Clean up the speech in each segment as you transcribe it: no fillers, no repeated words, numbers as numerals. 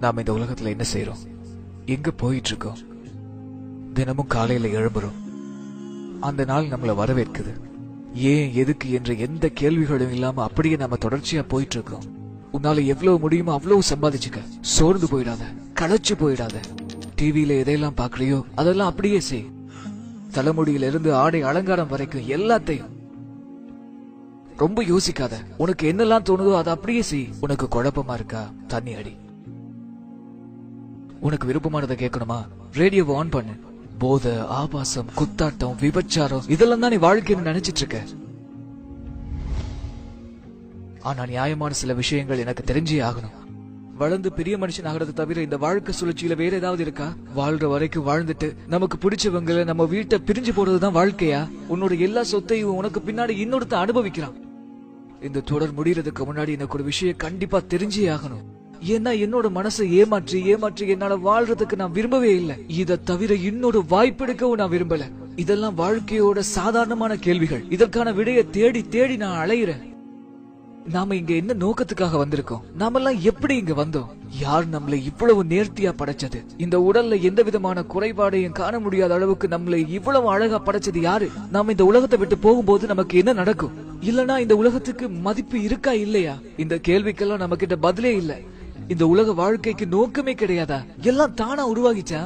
நாம இந்த உலகத்துல என்ன செய்யறோம், எங்க போயிட்டு இருக்கோம்? தினமும் காலையில எழும்புறோம். அந்த நாள் நம்மள வரவேற்குது. ஏன் எதுக்கு என்ற எந்த கேள்விகளும் இல்லாம அப்படியே நம்ம தொடர்ச்சியா போயிட்டு இருக்கோம். உன்னால எவ்வளவு முடியுமோ அவ்வளவு சம்பாதிச்சுக்க. சோர்ந்து போயிடாத, களைச்சு போயிடாத. டிவியில எதையெல்லாம் பாக்குறியோ அதெல்லாம் அப்படியே செய். தலைமுடியில இருந்து ஆடை அலங்காரம் வரைக்கும் எல்லாத்தையும் ரொம்ப யோசிக்காத. உனக்கு என்னெல்லாம் தோணுதோ அதை அப்படியே செய். உனக்கு குழப்பமா இருக்கா, தண்ணி அடி. உனக்கு விருப்பமானதை கேட்கணுமா, ரேடியோவை ஆன் பண்ணு. போதை, ஆபாசம், குத்தாட்டம், விபச்சாரம் இதெல்லாம் தான் நீ வாழ்க்கைன்னு நினைச்சிட்டு இருக்க. ஆனா நியாயமான சில விஷயங்கள் எனக்கு தெரிஞ்சே ஆகணும். வளர்ந்து பெரிய மனுஷன் ஆகிறது தவிர இந்த வாழ்க்கை சுழற்சியில வேற ஏதாவது இருக்கா? வாழ்ற வரைக்கும் வாழ்ந்துட்டு நமக்கு பிடிச்சவங்களை நம்ம வீட்டை பிரிஞ்சு போறதுதான் வாழ்க்கையா? உன்னோட எல்லா சொத்தையும் உனக்கு பின்னாடி இன்னொருத்த அனுபவிக்கிறான். இந்த தொடர் முடியறதுக்கு முன்னாடி எனக்கு ஒரு விஷயம் கண்டிப்பா தெரிஞ்சே ஆகணும். ஏன்னா என்னோட மனசை ஏமாற்றி ஏமாற்றி என்னால வாழ்றதுக்கு நான் விரும்பவே இல்லை. இதை தவிர இன்னொரு வாய்ப்பெடுக்கவும் நான் விரும்பல. இதெல்லாம் வாழ்க்கையோட சாதாரணமான கேள்விகள். இதற்கான விடையை தேடி தேடி நான் அலையிறேன். நாம இங்க என்ன நோக்கத்துக்காக வந்திருக்கோம்? நாமெல்லாம் எப்படி இங்க வந்தோம்? யார் நம்மளை இவ்வளவு நேர்த்தியா படைச்சது? இந்த உடல்ல எந்த விதமான குறைபாடையும் காண முடியாத அளவுக்கு நம்மளை இவ்வளவு அழகா படைச்சது யாரு? நாம இந்த உலகத்தை விட்டு போகும்போது நமக்கு என்ன நடக்கும்? இல்லனா இந்த உலகத்துக்கு மதிப்பு இருக்கா இல்லையா? இந்த கேள்விக்கெல்லாம் நம்ம கிட்ட பதிலே இல்ல. இந்த உலக வாழ்க்கைக்கு நோக்கமே கிடையாதா? எல்லாம் தானா உருவாகிச்சா?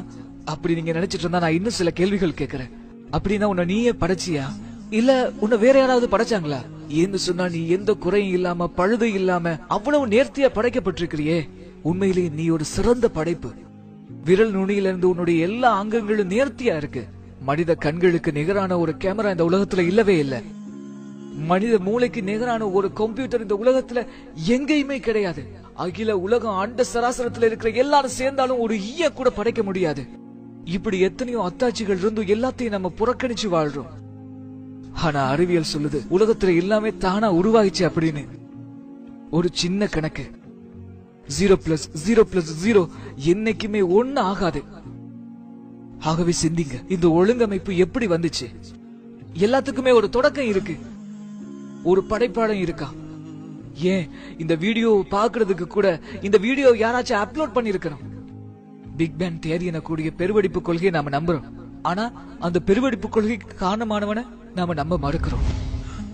அப்படி நீங்க நினைச்சிட்டு இருந்தா நான் இன்னும் சில கேள்விகள் கேட்கிறேன். அப்படின்னா உன்னை நீயே படைச்சியா, இல்ல உன்னை வேற யாராவது படைச்சாங்களா? ஏன்னு சொன்னா நீ எந்த குறையும் இல்லாம பழுது இல்லாம அவ்வளவு நேர்த்தியா படைக்கப்பட்டிருக்கிறியே. உண்மையிலேயே நீ ஒரு சிறந்த படைப்பு. விரல் நுனியில இருந்து உன்னுடைய எல்லா அங்கங்களும் நேர்த்தியா இருக்கு. மனித கண்களுக்கு நிகரான ஒரு கேமரா இந்த உலகத்துல இல்லவே இல்லை. மனித மூளைக்கு நிகரான ஒரு கம்ப்யூட்டர் இந்த உலகத்துல எங்கேயுமே கிடையாது. அகில உலகம் அண்ட சராசரத்துல இருக்கிற எல்லாரும் சேர்ந்தாலும் ஒரு ஈய கூட படைக்க முடியாது. இப்படி எத்தனையோ அத்தாட்சிகள் இருந்தும் எல்லாத்தையும் நம்ம புறக்கணிச்சு வாழ்றோம். ஆனா அறிவியல் சொல்லுது உலகத்துல எல்லாமே தானா உருவாகிச்சு அப்படின்னு. ஒரு சின்ன கணக்கு 0+0+0 என்னைக்குமே 1 ஆகாது. ஆகவே சிந்திங்க, இந்த ஒழுங்கமைப்பு எப்படி வந்துச்சு? எல்லாத்துக்குமே ஒரு தொடக்கம் இருக்கு, ஒரு படைப்பாளம் இருக்கா? ஏன் இந்த வீடியோ பாக்குறதுக்கு கூட இந்த வீடியோ யாராச்சும் அப்லோட் பண்ணிருக்கணும். பிக் பேங் தியரி எனக்கூடிய பெருவெடிப்பு கொள்கையை நாம நம்புறோம். ஆனா அந்த பெருவெடிப்பு கொள்கைக்கு காரணமானவன நாம நம்ப மறுக்கிறோம்.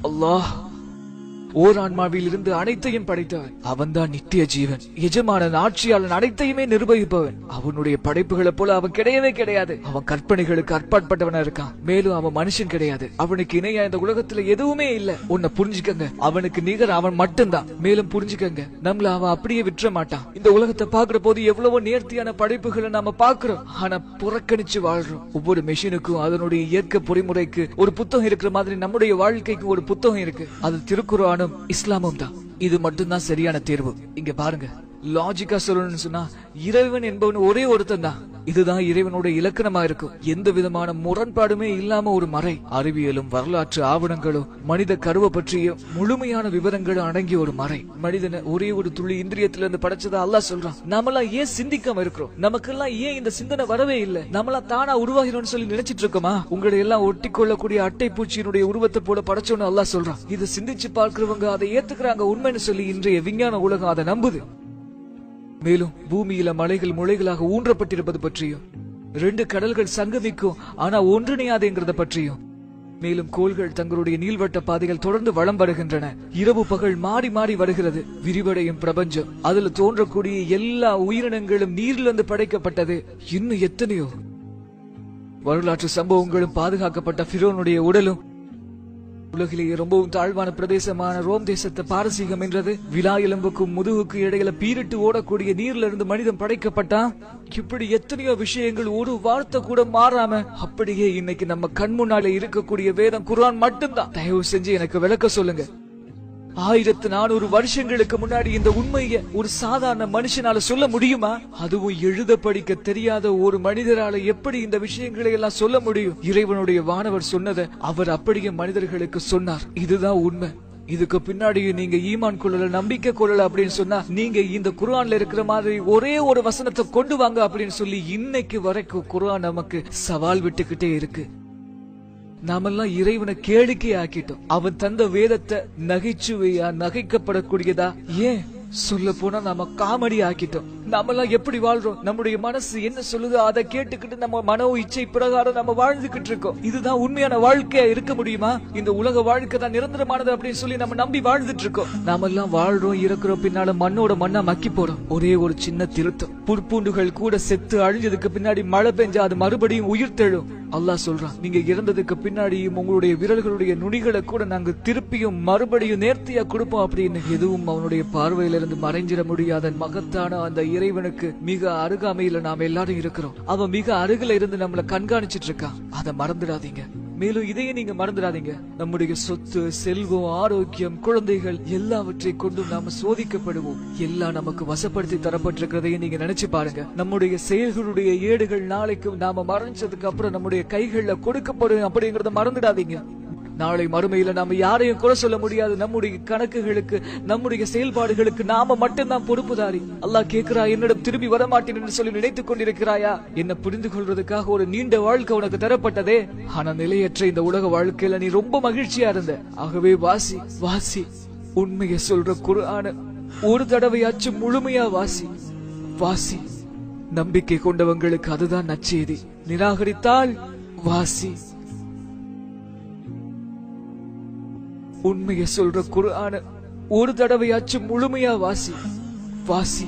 அல்லாஹ் ஓர் ஆன்மாவில் இருந்து அனைத்தையும் படைத்தவன். அவன் தான் நித்திய ஜீவன், எஜமானன், ஆட்சியாளன், அனைத்தையுமே நிர்வகிப்பவன். அவனுடைய படைப்புகளை போல அவன் கிடையவே கிடையாது. அவன் கற்பனைகளுக்கு அற்பாற்பட்டவனா இருக்கான். மேலும் அவன் மனுஷன் கிடையாது. அவனுக்கு இணையா இந்த உலகத்துல எதுவுமே இல்ல. உன்னை புரிஞ்சுக்கங்க, அவனுக்கு நிகர் அவன் மட்டும்தான். மேலும் புரிஞ்சுக்கங்க, நம்மள அவன் அப்படியே விட்டுற மாட்டான். இந்த உலகத்தை பாக்குற போது எவ்வளவோ நேர்த்தியான படைப்புகளை நாம பாக்குறோம், ஆனா புறக்கணிச்சு வாழ்றோம். ஒவ்வொரு மெஷினுக்கும் அதனுடைய இயற்கை பொறிமுறைக்கு ஒரு புத்தகம் இருக்கிற மாதிரி நம்முடைய வாழ்க்கைக்கு ஒரு புத்தகம் இருக்கு. அது திருக்குர்ஆனும் இஸ்லாமும் தான். இது மட்டும்தான் சரியான தேர்வு. இங்க பாருங்க, லாஜிக்கா சொல்லணும்னு சொன்னா இறைவன் என்பவன் ஒரே ஒருத்தன் தான். இதுதான் இறைவனோட இலக்கணமா இருக்கும். எந்த விதமான முரண்பாடுமே இல்லாம ஒரு மறை. அறிவியலும் வரலாற்று ஆவணங்களும் மனித கருவை பற்றிய முழுமையான விவரங்களும் அடங்கிய ஒரு மறை. மனிதனை ஒரே ஒரு துளி இந்திரியத்திலிருந்து படைச்சதா அல்லாஹ் சொல்றான். நம்மளாம் ஏன் சிந்திக்காம இருக்கிறோம்? நமக்கெல்லாம் ஏன் இந்த சிந்தனை வரவே இல்லை? நம்மளாம் தானா உருவாகிறோம்னு சொல்லி நினைச்சிட்டு இருக்கோமா? உங்களை எல்லாம் ஒட்டி கொள்ளக்கூடிய அட்டை பூச்சியினுடைய உருவத்தை போல படைச்சோன்னு அல்லாஹ் சொல்றான். இதை சிந்திச்சு பார்க்கிறவங்க அதை ஏத்துக்கிறாங்க உண்மைன்னு சொல்லி இன்றைய விஞ்ஞான உலகம் அதை நம்புது. மேலும் பூமியில மலைகள் முளைகளாக ஊன்றப்பட்டிருப்பது பற்றியும், 2 கடல்கள் சங்கமிக்கும் ஆனா ஒன்றிணையாதுங்கிறத பற்றியும், மேலும் கோள்கள் தங்களுடைய நீள்வட்ட பாதைகள் தொடர்ந்து வலம் வருகின்றன. இரவு பகல் மாறி மாறி வருகிறது. விரிவடையும் பிரபஞ்சம், அதுல தோன்றக்கூடிய எல்லா உயிரினங்களும் நீரிலிருந்து படைக்கப்பட்டது. இன்னும் எத்தனையோ வரலாற்று சம்பவங்களும் பாதுகாக்கப்பட்ட ஃபிரௌனுடைய உடலும், உலகிலேயே ரொம்பவும் தாழ்வான பிரதேசமான ரோம் தேசத்தை பாரசீகம் என்றது. விலா எலும்புக்கும் முதுகுக்கு இடையில பீரிட்டு ஓடக்கூடிய நீர்ல இருந்து மனிதன் படைக்கப்பட்டான். இப்படி எத்தனையோ விஷயங்கள் ஒரு வார்த்தை கூட மாறாம அப்படியே இன்னைக்கு நம்ம கண் முன்னாலே இருக்கக்கூடிய வேதம் குர்ஆன் மட்டும்தான். தயவு செஞ்சு எனக்கு விளக்க சொல்லுங்க. 1400 வருஷங்களுக்கு முன்னாடி இந்த உண்மையை ஒரு சாதாரண மனுஷனால சொல்ல முடியுமா? அதுவும் எழுத படிக்க தெரியாத ஒரு மனிதரால எப்படி இந்த விஷயங்களை எல்லாம் சொல்ல முடியும்? இறைவனுடைய வானவர் சொன்னதை அவர் அப்படியே மனிதர்களுக்கு சொன்னார். இதுதான் உண்மை. இதுக்கு பின்னாடி நீங்க ஈமான் கொள்ளல, நம்பிக்கை கொள்ளல அப்படின்னு சொன்னா நீங்க இந்த குர்ஆன்ல இருக்கிற மாதிரி ஒரே ஒரு வசனத்தை கொண்டு வாங்க அப்படின்னு சொல்லி இன்னைக்கு வரைக்கும் குர்ஆன் நமக்கு சவால் விட்டுக்கிட்டே இருக்கு. நாமெல்லாம் இறைவனை கேளிக்கை ஆக்கிட்டோம். அவன் தந்த வேதத்தை நகைச்சுவையா, நகைக்கப்படக்கூடியதா, ஏன் சொல்ல போனா நாம காமெடி ஆக்கிட்டோம். நாமெல்லாம் எப்படி வாழ்றோம்? நம்முடைய மனசு என்ன சொல்லுதோ அதை கேட்டுக்கிட்டு நம்ம மனோ இச்சை பிரகாரம் நம்ம வாழ்ந்துகிட்டு இருக்கோம். இதுதான் உண்மையான வாழ்க்கையா இருக்க முடியுமா? இந்த உலக வாழ்க்கை தான் நிரந்தரமானது அப்படின்னு சொல்லி நம்ம நம்பி வாழ்ந்துட்டு இருக்கோம். நாம எல்லாம் வாழ்றோம், இறக்குறோம், பின்னால மண்ணோட மண்ணா மக்கி போறோம். ஒரே ஒரு சின்ன திருத்தம், புற்பூண்டுகள் கூட செத்து அழிஞ்சதுக்கு பின்னாடி மழை பெஞ்சா அது மறுபடியும் உயிர் தெழும். அல்லாஹ் சொல்றான், நீங்க இறந்ததுக்கு பின்னாடியும் உங்களுடைய விரல்களுடைய நுனிகளை கூட நாங்க திருப்பியும் மறுபடியும் நேர்த்தியா கொடுப்போம் அப்படின்னு. எதுவும் அவனுடைய பார்வையிலிருந்து மறைஞ்சிட முடியாத மகத்தான அந்த இறைவனுக்கு மிக அருகாமையில நாம எல்லாரும் இருக்கிறோம். அவன் மிக அருகில இருந்து நம்மளை கண்காணிச்சிட்டு இருக்கான். அதை மறந்துடாதீங்க. மேலும் இதையே நீங்க மறந்துடாதீங்க, நம்முடைய சொத்து, செல்வம், ஆரோக்கியம், குழந்தைகள் எல்லாவற்றை கொண்டு நாம சோதிக்கப்படுவோம். எல்லாம் நமக்கு வசப்படுத்தி தரப்பட்டிருக்கிறதையும் நீங்க நினைச்சு பாருங்க. நம்முடைய செயல்களுடைய ஏடுகள் நாளைக்கு நாம மறைஞ்சதுக்கு அப்புறம் நம்முடைய கைகள்ல கொடுக்கப்படும் அப்படிங்கறத மறந்துடாதீங்க. நாளை மறுமையில நாம யாரையும் குறை சொல்ல முடியாது. நம்முடைய கணக்குகளுக்கு, நம்முடைய செயல்பாடுகளுக்கு நாம மட்டும்தான் பொறுப்புதாரி. அல்லாஹ் கேட்கிறா, என்னிடம் திரும்பி வரமாட்டேன் என்று சொல்லி நினைத்துக் கொண்டிருக்கிறாயா? என்ன புரிந்து கொள்றதுக்காக ஒரு நீண்ட வாழ்க்கை உனக்கு தரப்பட்டதே. ஆனா நிலையற்ற இந்த உலக வாழ்க்கையில நீ ரொம்ப மகிழ்ச்சியா இருந்த. ஆகவே வாசி வாசி, உண்மையை சொல்ற குர்ஆன ஒரு தடவையாச்சும் முழுமையா வாசி வாசி. நம்பிக்கை கொண்டவங்களுக்கு அதுதான் நற்செய்தி. நிராகரித்தால் வாசி. உண்மையை சொல்ற குர்ஆன ஒரு தடவையாச்சும் முழுமையா வாசி வாசி.